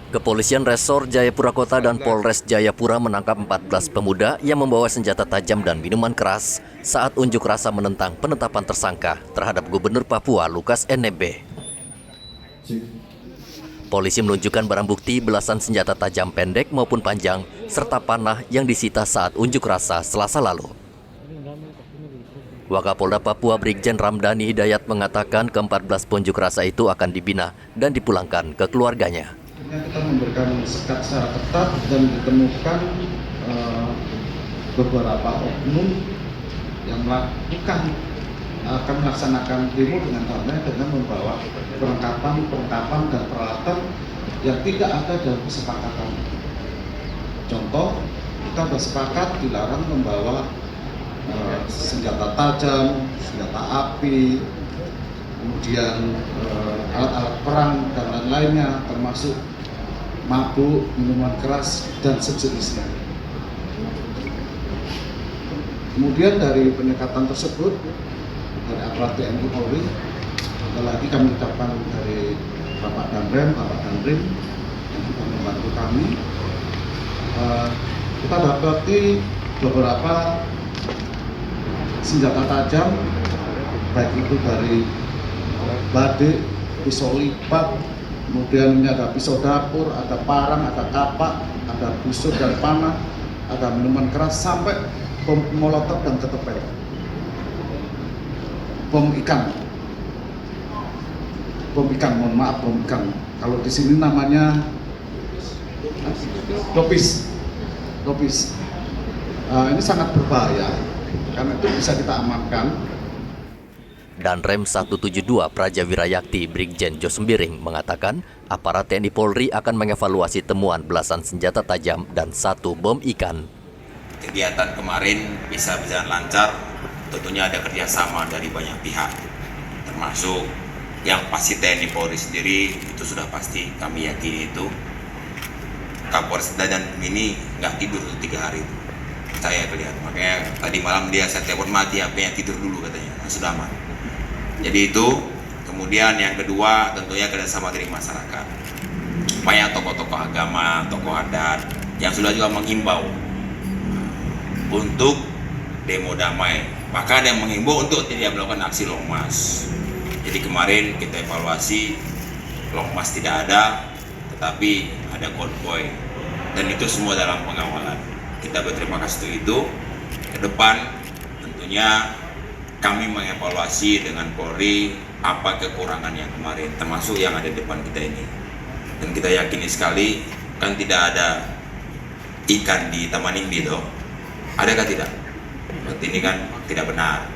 Kepolisian Resor Jayapura Kota dan Polres Jayapura menangkap 14 pemuda yang membawa senjata tajam dan minuman keras saat unjuk rasa menentang penetapan tersangka terhadap Gubernur Papua Lukas NMB. Polisi menunjukkan barang bukti belasan senjata tajam pendek maupun panjang serta panah yang disita saat unjuk rasa Selasa lalu. Wakapolda Papua Brigjen Ramdhani Hidayat mengatakan ke-14 pengunjuk rasa itu akan dibina dan dipulangkan ke keluarganya. Kita memberikan sekat secara ketat dan ditemukan beberapa oknum yang akan melaksanakan demo dengan membawa perlengkapan dan peralatan yang tidak ada dalam kesepakatan. Contoh, kita bersepakat dilarang membawa senjata tajam, senjata api, kemudian alat-alat perang dan lain-lainnya, termasuk mabuk, minuman keras, dan sejenisnya. Kemudian dari pendekatan tersebut, dari aparat TNI Polri, lagi kami ucapkan dari Bapak Danrem yang juga membantu kami, kita dapati beberapa senjata tajam, baik itu dari badik, pisau lipat, kemudian ini ada pisau dapur, ada parang, ada kapak, ada busur dan panah, ada minuman keras, sampai bom molotov dan ketepel. Bom ikan, mohon maaf, bom ikan. Kalau di sini namanya dopis. Ini sangat berbahaya, karena itu bisa kita amankan. Danrem 172 Prajawirayakti Brigjen Jo Sembiring mengatakan aparat TNI Polri akan mengevaluasi temuan belasan senjata tajam dan 1 bom ikan. Kegiatan kemarin bisa berjalan lancar, tentunya ada kerjasama dari banyak pihak, termasuk yang pasti TNI Polri sendiri, itu sudah pasti kami yakini itu. Kapolres dan ini nggak tidur 3 hari itu. Saya lihat, makanya tadi malam saya telepon mati HP-nya, tidur dulu katanya, sudah aman. Jadi itu, kemudian yang kedua tentunya kerjasama dari masyarakat. Banyak tokoh-tokoh agama, tokoh adat yang sudah juga menghimbau untuk demo damai. Bahkan yang menghimbau untuk tidak melakukan aksi long march. Jadi kemarin kita evaluasi, long march tidak ada, tetapi ada konvoy. Dan itu semua dalam pengawalan. Kita berterima kasih itu. Ke depan tentunya kami mengevaluasi dengan Polri apa kekurangan yang kemarin, termasuk yang ada di depan kita ini. Dan kita yakini sekali, kan tidak ada ikan di Taman Imbi toh. Adakah tidak? Berarti ini kan tidak benar.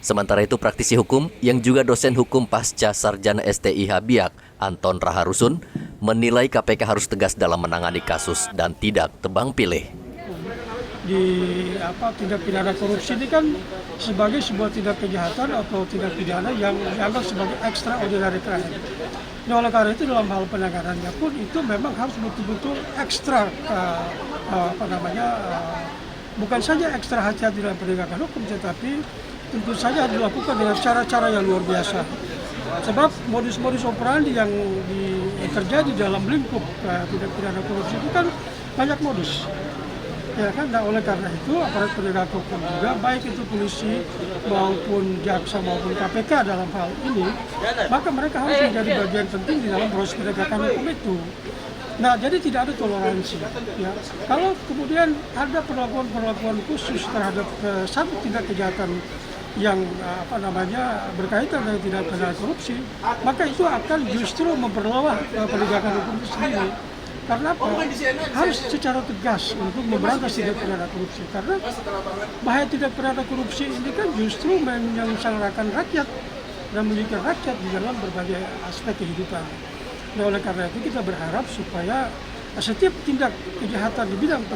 Sementara itu praktisi hukum yang juga dosen hukum pasca sarjana STIH Biak, Anton Raharusun, menilai KPK harus tegas dalam menangani kasus dan tidak tebang pilih. Tindak pidana korupsi ini kan sebagai sebuah tindak kejahatan atau tindak pidana yang dianggap sebagai extraordinary crime. Nah, oleh karena itu dalam hal penanganannya pun itu memang harus betul-betul ekstra bukan saja ekstra hati-hati dalam penegakan hukum, tetapi tentu saja dilakukan dengan cara-cara yang luar biasa. Sebab modus-modus operandi yang terjadi dalam lingkup tindak pidana korupsi itu kan banyak modus. Ya kan, nah oleh karena itu aparat penegak hukum juga, baik itu polisi maupun jaksa maupun KPK dalam hal ini, maka mereka harus menjadi bagian penting di dalam proses penegakan hukum itu. Nah, jadi tidak ada toleransi. Ya. Kalau kemudian ada perlakuan khusus terhadap satu tindak kejahatan yang berkaitan dengan tindak pidana korupsi, maka itu akan justru memperlemah penegakan hukum itu sendiri. Karena apa? Harus secara tegas untuk memberantas tindak pidana korupsi. Karena bahaya tindak pidana korupsi ini kan justru menyengsarakan rakyat dan merugikan rakyat di dalam berbagai aspek kehidupan. Nah, oleh karena itu kita berharap supaya setiap tindak kejahatan di bidang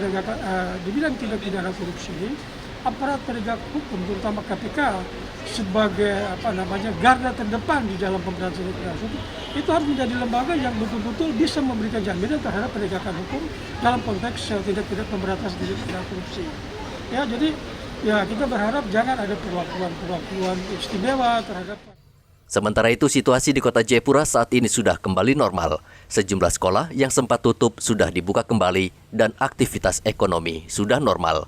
tindak pidana korupsi ini, aparat penegak hukum terutama KPK sebagai garda terdepan di dalam pemberantasan tindak pidana korupsi itu harus menjadi lembaga yang betul-betul bisa memberikan jaminan terhadap penegakan hukum dalam konteks tindak pidana pemberantasan tindak pidana korupsi. Ya, jadi ya kita berharap jangan ada perlakuan istimewa terhadap. Sementara itu, situasi di Kota Jayapura saat ini sudah kembali normal. Sejumlah sekolah yang sempat tutup sudah dibuka kembali dan aktivitas ekonomi sudah normal.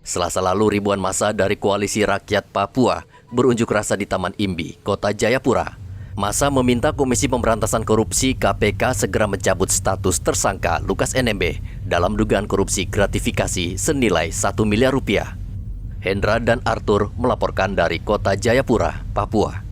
Selasa lalu, ribuan massa dari Koalisi Rakyat Papua berunjuk rasa di Taman Imbi, Kota Jayapura. Massa meminta Komisi Pemberantasan Korupsi KPK segera mencabut status tersangka Lukas NMB dalam dugaan korupsi gratifikasi senilai 1 miliar rupiah. Hendra dan Arthur melaporkan dari Kota Jayapura, Papua.